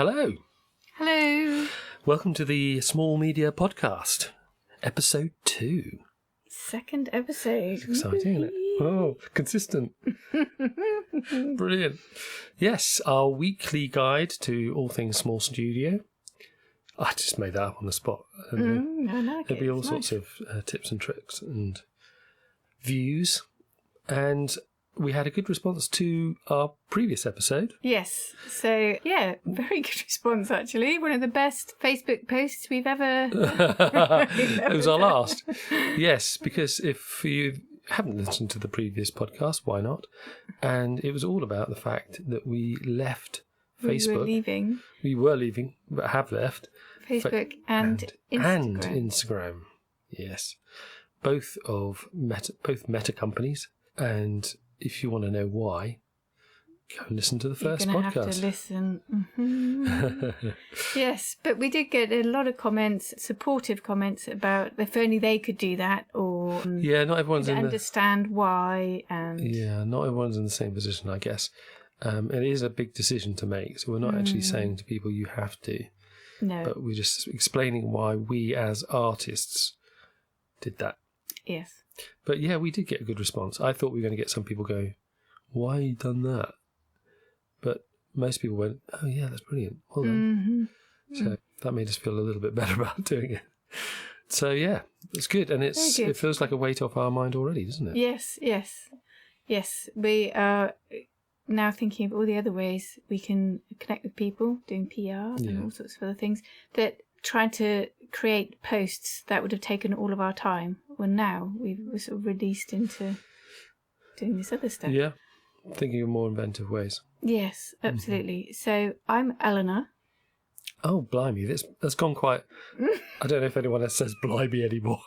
Hello. Hello. Welcome to the Small Media Podcast, Ep.2. Second episode. Exciting, isn't it? Oh, consistent. Brilliant. Yes, our weekly guide to all things small studio. I just made that up on the spot. I like There'll be all sorts of tips and tricks and views. And we had a good response to our previous episode. Yes. So, yeah, very good response, actually. One of the best Facebook posts we've ever... It was our last. Yes, because if you haven't listened to the previous podcast, why not? And it was all about the fact that we left Facebook. We were leaving, but have left. Facebook and Instagram. And Instagram, yes. Both meta companies. And if you want to know why, go and listen to the first podcast. You're going to have to listen. Mm-hmm. Yes, but we did get a lot of comments, supportive comments about if only they could do that, or not everyone's understand why. And not everyone's in the same position, I guess. It is a big decision to make, so we're not actually saying to people you have to. No. But we're just explaining why we as artists did that. Yes. But yeah, we did get a good response. I thought we were going to get some people go, why you done that? But most people went, oh yeah, that's brilliant. Well done. Mm-hmm. So that made us feel a little bit better about doing it. So yeah, it's good. And it feels like a weight off our mind already, doesn't it? Yes. We are now thinking of all the other ways we can connect with people, doing PR and all sorts of other things, that trying to create posts that would have taken all of our time. Well, now we're sort of released into doing this other stuff. Yeah, thinking of more inventive ways. Yes, absolutely. Mm-hmm. So I'm Eleanor. Oh, blimey, that's gone quite... I don't know if anyone else says blimey anymore,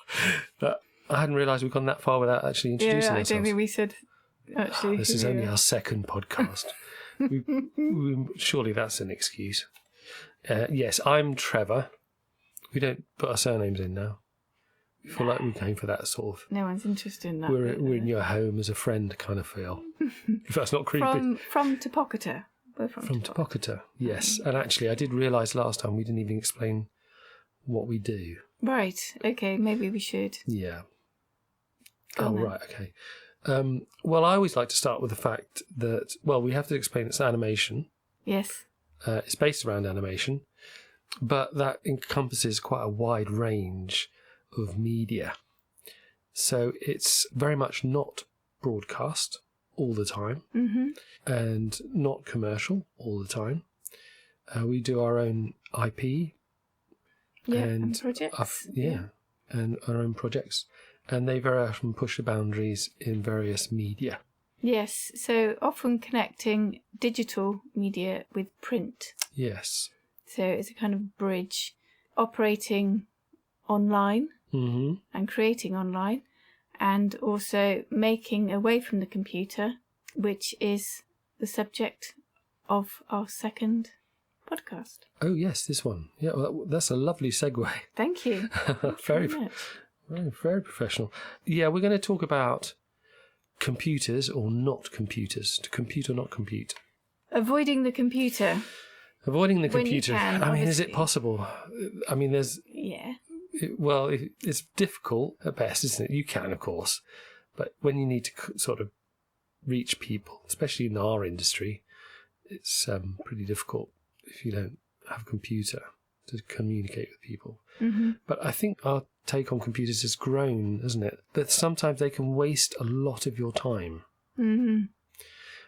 but I hadn't realised we'd gone that far without actually introducing ourselves. I don't think we said... Actually, this is only our second podcast. Surely that's an excuse. Yes, I'm Trevor. We don't put our surnames in now. We feel like we came for that sort of... No one's interested in that. We're in your home as a friend kind of feel. If that's not creepy. From Topocata. We're from Topocata, yes. And actually, I did realise last time we didn't even explain what we do. Right. Okay, maybe we should. Yeah. Right, okay. Well, I always like to start with the fact that, we have to explain it's animation. Yes. It's based around animation, but that encompasses quite a wide range of media. So it's very much not broadcast all the time and not commercial all the time. We do our own IP and projects. And our own projects. And they very often push the boundaries in various media. Yes, so often connecting digital media with print. Yes. So it's a kind of bridge, operating online and creating online, and also making away from the computer, which is the subject of our second podcast. Oh, yes, this one. Yeah, well, that's a lovely segue. Thank you. Very professional. Yeah, we're going to talk about computers or not computers. To compute or not compute. Avoiding the computer. Avoiding the computer. Can, I mean, is it possible? I mean, there's... Yeah. It's difficult at best, isn't it? You can, of course. But when you need to sort of reach people, especially in our industry, it's pretty difficult if you don't have a computer to communicate with people. Mm-hmm. But I think our take on computers has grown, hasn't it? That sometimes they can waste a lot of your time. Mm-hmm.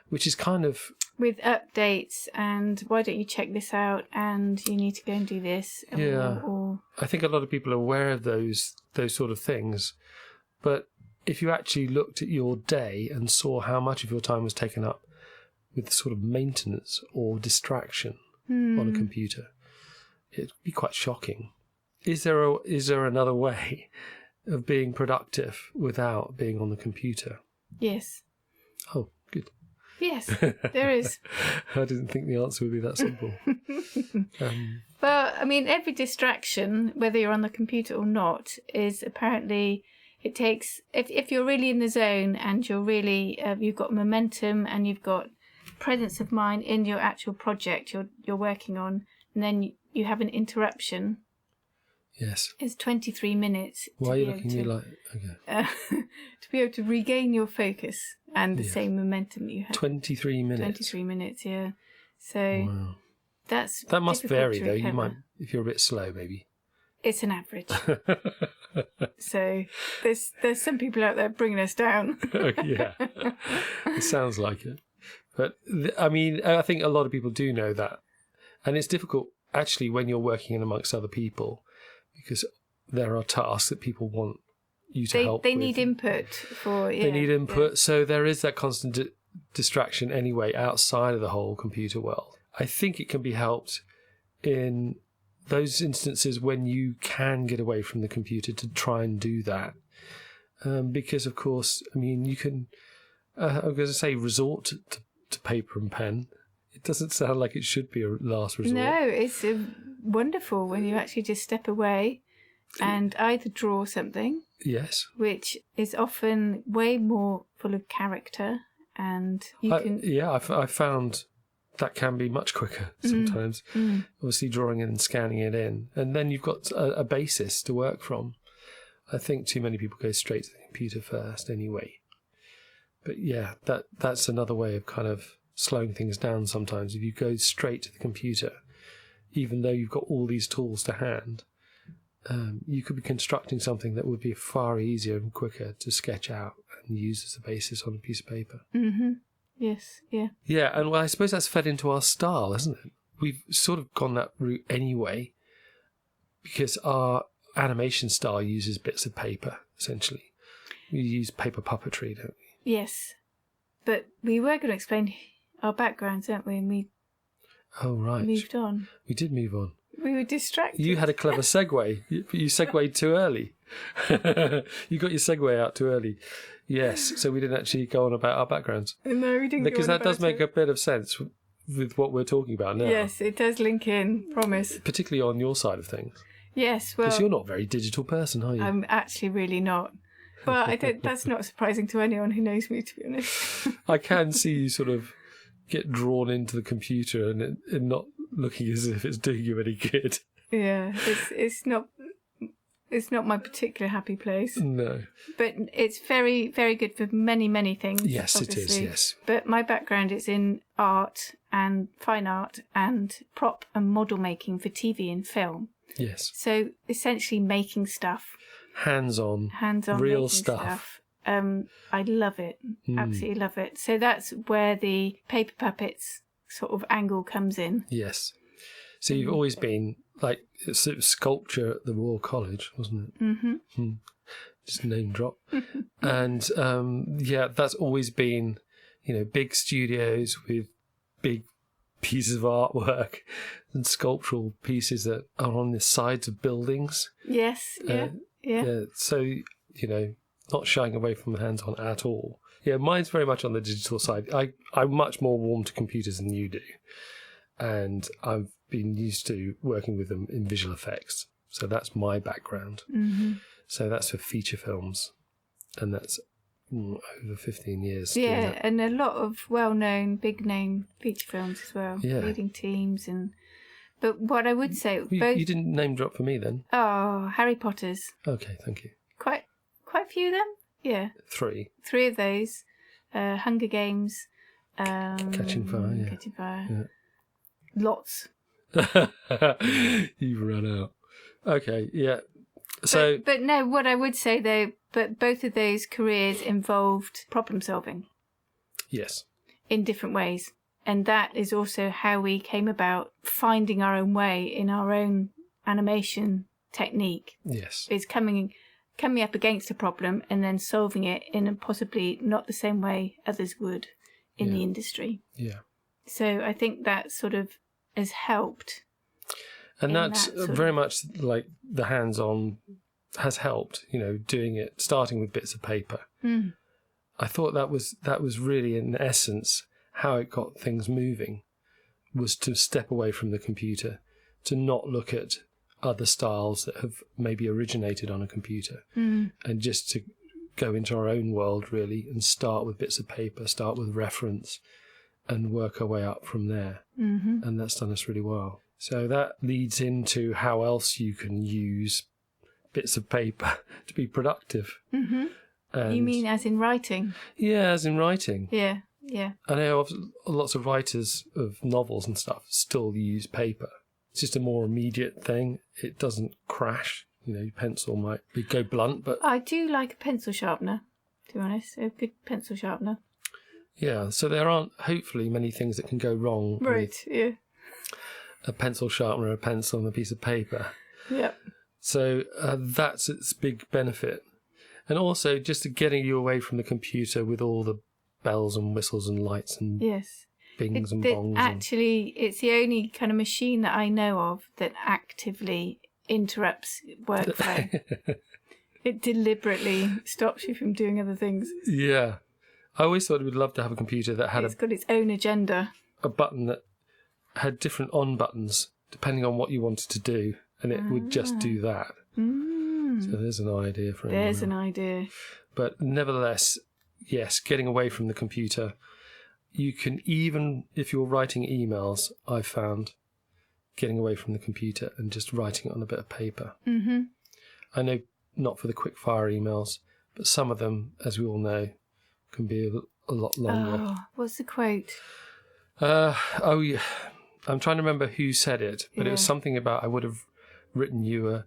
Which is kind of... With updates and why don't you check this out and you need to go and do this. Or... I think a lot of people are aware of those sort of things. But if you actually looked at your day and saw how much of your time was taken up with sort of maintenance or distraction on a computer, it'd be quite shocking. Is there another way of being productive without being on the computer? Yes. Oh, good. Yes, there is. I didn't think the answer would be that simple. Well, I mean, every distraction, whether you're on the computer or not, is apparently... It takes... If you're really in the zone and you're really... you've got momentum and you've got presence of mind in your actual project you're working on, and then you have an interruption. Yes. It's 23 minutes. Why are you looking at me like... Okay. To be able to regain your focus and the same momentum that you had. 23 minutes? 23 minutes, yeah. So wow. That must vary, though. You might, if you're a bit slow, maybe. It's an average. So there's some people out there bringing us down. Yeah. It sounds like it. But, I mean, I think a lot of people do know that. And it's difficult, actually, when you're working in amongst other people, because there are tasks that people want you to help with. They need input for... Yeah, they need input, so there is that constant distraction anyway outside of the whole computer world. I think it can be helped in those instances when you can get away from the computer to try and do that. Because, of course, I mean, you can, I'm going to say, resort to paper and pen. It doesn't sound like it should be a last resort. No, it's wonderful when you actually just step away and either draw something. Yes. Which is often way more full of character, and you can... Yeah, I found that can be much quicker sometimes. Obviously drawing it and scanning it in. And then you've got a basis to work from. I think too many people go straight to the computer first anyway. But yeah, that's another way of kind of slowing things down sometimes. If you go straight to the computer, even though you've got all these tools to hand, you could be constructing something that would be far easier and quicker to sketch out and use as a basis on a piece of paper. Mm-hmm. Yes, yeah. Yeah, and well, I suppose that's fed into our style, hasn't it? We've sort of gone that route anyway, because our animation style uses bits of paper, essentially. We use paper puppetry, don't we? Yes. But we were going to explain our backgrounds, weren't we? And we moved on. We did move on. We were distracted. You had a clever segue. You segued too early. You got your segue out too early. Yes, so we didn't actually go on about our backgrounds. No, we didn't. Because that does make a bit of sense with what we're talking about now. Yes, it does link in, promise. Particularly on your side of things. Yes, well... Because you're not a very digital person, are you? I'm actually really not. But that's not surprising to anyone who knows me, to be honest. I can see you sort of get drawn into the computer and not looking as if it's doing you any good. Yeah, it's not my particular happy place. No. But it's very, very good for many, many things. Yes, obviously. it is, yes. But my background is in art and fine art and prop and model making for TV and film. Yes. So essentially making stuff. Hands-on real stuff. I love it. Absolutely love it. So that's where the paper puppets sort of angle comes in. Yes. So you've always been like sort of sculpture at the Royal College, wasn't it? Mm-hmm. Just name drop. And that's always been, big studios with big pieces of artwork and sculptural pieces that are on the sides of buildings. Yes. Yeah. So, not shying away from hands-on at all. Yeah, mine's very much on the digital side. I'm much more warm to computers than you do. And I've been used to working with them in visual effects. So that's my background. Mm-hmm. So that's for feature films. And that's over 15 years. Yeah, and a lot of well-known, big-name feature films as well. Yeah. Leading teams and... But what I would say... You didn't name drop for me then? Oh, Harry Potter's. Okay, thank you. Quite a few of them? Yeah. 3. 3 of those. Hunger Games. Catching Fire, yeah. Catching Fire. Yeah. Lots. You've run out. Okay, yeah. So, but no, what I would say though, but both of those careers involved problem solving. Yes. In different ways. And that is also how we came about finding our own way in our own animation technique. Yes. Is coming up against a problem and then solving it in a possibly not the same way others would in the industry. Yeah. So I think that sort of has helped. And that's very much like the hands-on has helped, doing it, starting with bits of paper. Mm. I thought that was really, in essence, how it got things moving, was to step away from the computer, to not look at other styles that have maybe originated on a computer, and just to go into our own world, really, and start with bits of paper, start with reference, and work our way up from there. Mm-hmm. And that's done us really well. So that leads into how else you can use bits of paper to be productive. Mm-hmm. You mean as in writing? Yeah, as in writing. Yeah. I know lots of writers of novels and stuff still use paper. It's just a more immediate thing. It doesn't crash. Your pencil might go blunt, but... I do like a pencil sharpener, to be honest. A good pencil sharpener. Yeah, so there aren't, hopefully, many things that can go wrong with a pencil sharpener, a pencil and a piece of paper. Yep. So that's its big benefit. And also just getting you away from the computer with all the bells and whistles and lights and bings and bongs. Actually, it's the only kind of machine that I know of that actively interrupts workflow. It deliberately stops you from doing other things. Yeah. I always thought we'd love to have a computer that had it's got its own agenda. A button that had different on buttons depending on what you wanted to do, and it would just do that. So there's an idea for it. There's an idea. But nevertheless, yes, getting away from the computer. You can even, if you're writing emails, I've found, getting away from the computer and just writing it on a bit of paper. Mm-hmm. I know not for the quick fire emails, but some of them, as we all know, can be a lot longer. Oh, what's the quote? Yeah. I'm trying to remember who said it, but it was something about I would have written you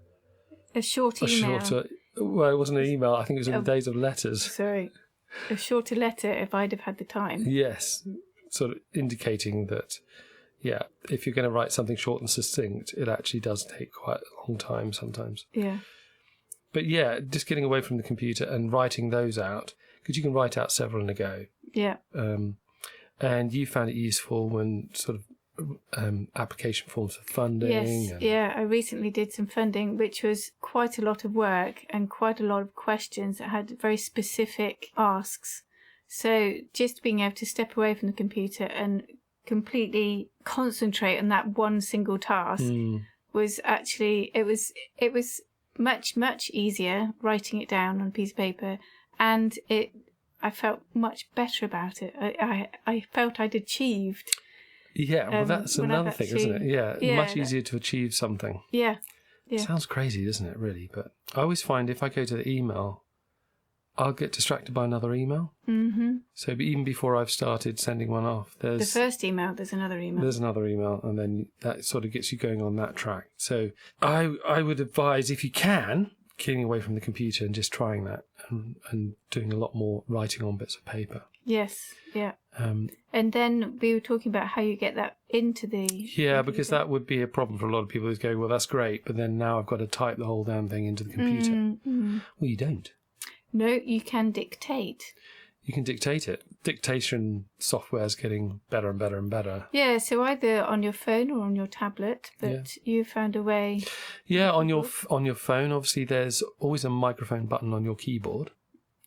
a short email. Well, it wasn't an email. I think it was in the days of letters. Sorry. A shorter letter if I'd have had the time. Yes. Sort of indicating that, if you're going to write something short and succinct, it actually does take quite a long time sometimes. Yeah. But just getting away from the computer and writing those out, because you can write out several in a go. Yeah. And you found it useful when sort of application forms for funding. Yes, I recently did some funding, which was quite a lot of work and quite a lot of questions that had very specific asks. So just being able to step away from the computer and completely concentrate on that one single task was actually, it was much, much easier writing it down on a piece of paper, and I felt much better about it. I felt I'd achieved. Yeah, well, that's another thing, isn't it? Yeah, much easier to achieve something. Yeah. Sounds crazy, doesn't it, really? But I always find if I go to the email, I'll get distracted by another email. Mm-hmm. So even before I've started sending one off, there's... The first email, there's another email. There's another email, and then that sort of gets you going on that track. So I would advise, if you can, getting away from the computer and just trying that and doing a lot more writing on bits of paper. Yes, yeah. And then we were talking about how you get that into the... Yeah, because that would be a problem for a lot of people who's going, well, that's great, but then now I've got to type the whole damn thing into the computer. Mm-hmm. Well, you don't. No, you can dictate. You can dictate it. Dictation software is getting better and better and better. Yeah, so either on your phone or on your tablet, but you found a way... Yeah, on your phone, obviously, there's always a microphone button on your keyboard,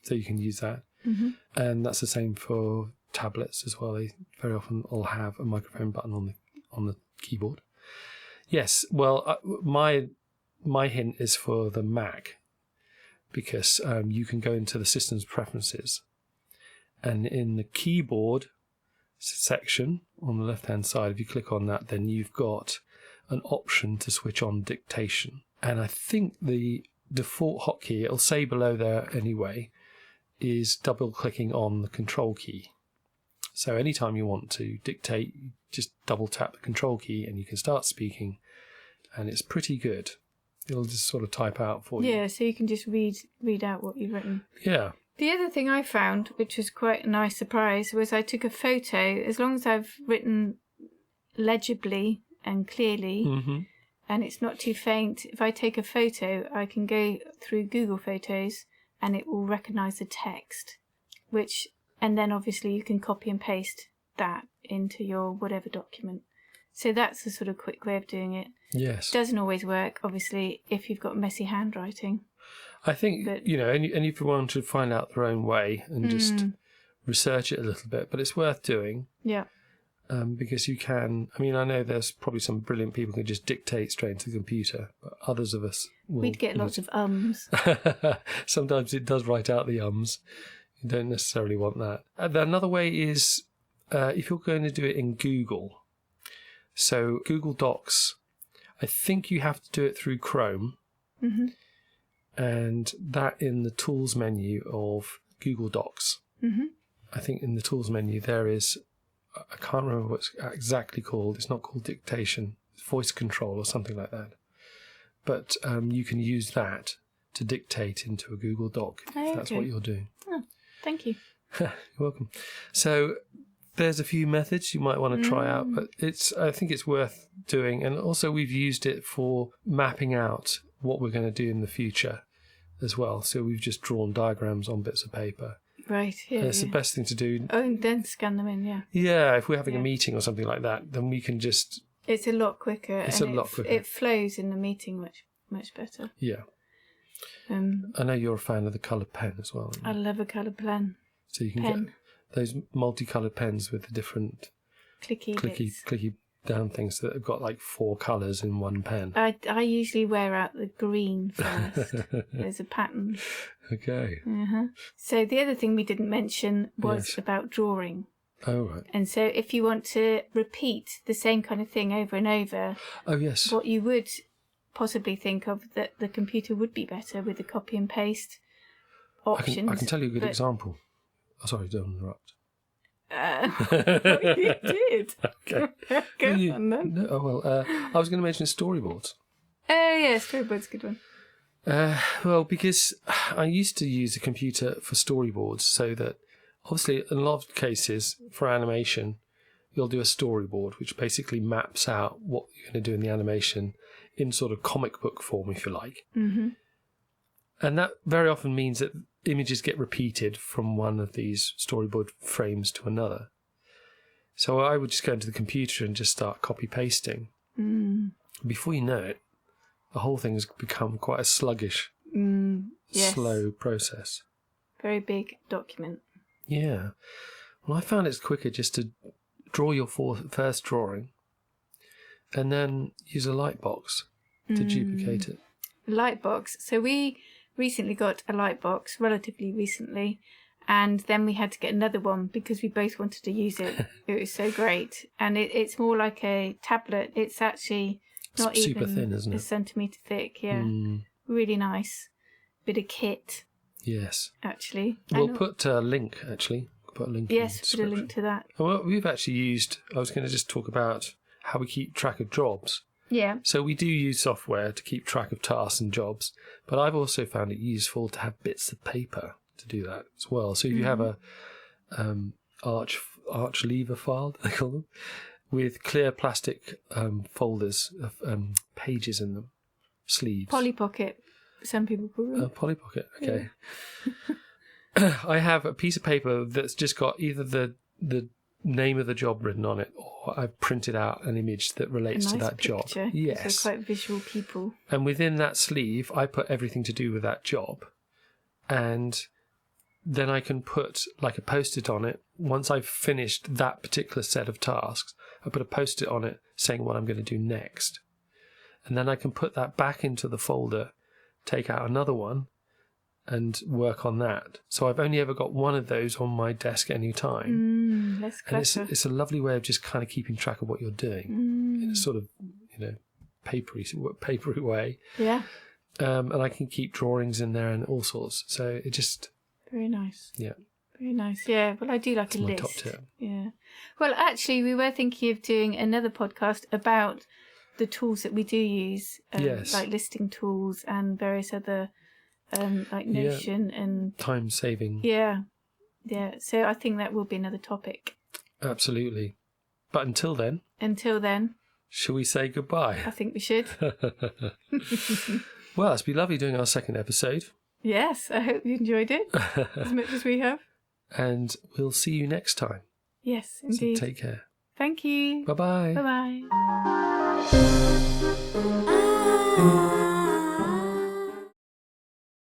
so you can use that. Mm-hmm. And that's the same for tablets as well. They very often will have a microphone button on the keyboard. Yes, well, my hint is for the Mac, because you can go into the system's preferences, and in the keyboard section on the left-hand side, if you click on that, then you've got an option to switch on dictation. And I think the default hotkey, it'll say below there anyway, is double-clicking on the control key. So anytime you want to dictate, you just double-tap the control key and you can start speaking, and it's pretty good. It'll just sort of type out for you. Yeah, so you can just read out what you've written. Yeah. The other thing I found, which was quite a nice surprise, was I took a photo. As long as I've written legibly and clearly, and it's not too faint, if I take a photo, I can go through Google Photos and it will recognise the text, and then obviously you can copy and paste that into your whatever document. So that's a sort of quick way of doing it. Yes. Doesn't always work, obviously, if you've got messy handwriting. I think, and everyone should find out their own way and just research it a little bit, but it's worth doing. Yeah. Because you can, I know there's probably some brilliant people who can just dictate straight into the computer, but others of us we'd get lots of ums. Sometimes it does write out the ums. You don't necessarily want that. Another way is if you're going to do it in Google. So Google Docs, I think you have to do it through Chrome. Mm-hmm. And that in the tools menu of Google Docs. Mm-hmm. I think in the tools menu there is, I can't remember what it's exactly called. It's not called dictation, it's voice control or something like that. But you can use that to dictate into a Google Doc if that's what you're doing. Oh, thank you. You're welcome. So there's a few methods you might want to try out, but I think it's worth doing. And also we've used it for mapping out what we're going to do in the future as well. So we've just drawn diagrams on bits of paper. Right, yeah. And it's the best thing to do. Oh, and then scan them in, yeah. Yeah, if we're having a meeting or something like that, then we can just... It's a lot quicker. It's a lot quicker. It flows in the meeting much better. Yeah. I know you're a fan of the coloured pen as well. I love a coloured pen. So you can get those multicoloured pens with the different clicky down things that have got like 4 colours in one pen. I usually wear out the green first. There's a pattern. Okay. Uh-huh. So the other thing we didn't mention was about drawing. Oh, right. And so if you want to repeat the same kind of thing over and over, oh yes, what you would possibly think of that the computer would be better with the copy and paste options. I can tell you a good example. Oh, sorry, don't interrupt. You did. Okay. Go on then. No, I was going to mention storyboards. Oh, yeah, storyboard's a good one. Well, because I used to use a computer for storyboards, so that obviously in a lot of cases for animation, you'll do a storyboard, which basically maps out what you're going to do in the animation in sort of comic book form, if you like. Mm-hmm. And that very often means that images get repeated from one of these storyboard frames to another. So I would just go into the computer and just start copy-pasting. Mm. Before you know it, the whole thing has become quite a sluggish, slow process. Very big document. Yeah. Well, I found it's quicker just to draw your first drawing and then use a lightbox to duplicate it. Lightbox. So we recently got a lightbox, relatively recently, and then we had to get another one because we both wanted to use it. It was so great. And it's more like a tablet. It's actually not super even thin, isn't it? a centimetre thick. Yeah. Really nice. Bit of kit. Yes. Actually. We'll put a link, actually. Put a link in the put a link to that. Well, we've actually used... I was going to just talk about how we keep track of jobs. Yeah. So we do use software to keep track of tasks and jobs, but I've also found it useful to have bits of paper to do that as well. So if you have a arch lever file, they call them, with clear plastic folders of pages in them, sleeves. Polly Pocket, some people call them. Polly Pocket, okay. Yeah. I have a piece of paper that's just got either the name of the job written on it, or I've printed out an image that relates to that job. Yes. They're quite visual people. And within that sleeve, I put everything to do with that job. And then I can put like a post-it on it. Once I've finished that particular set of tasks, I put a post-it on it saying what I'm going to do next. And then I can put that back into the folder, take out another one, and work on that. So I've only ever got one of those on my desk at any time. That's clever. And it's a lovely way of just kind of keeping track of what you're doing in a sort of, papery way. Yeah. And I can keep drawings in there and all sorts. So it just... Very nice. Yeah. Very nice. Yeah. Well, I do like It's a my list. top tip. Yeah. Well, actually, we were thinking of doing another podcast about the tools that we do use, like listing tools and various other... like Notion and time saving. Yeah. So I think that will be another topic. Absolutely. But until then, shall we say goodbye? I think we should. Well, it's been lovely doing our second episode. Yes, I hope you enjoyed it as much as we have. And we'll see you next time. Yes, indeed. So take care. Thank you. Bye-bye. Bye-bye.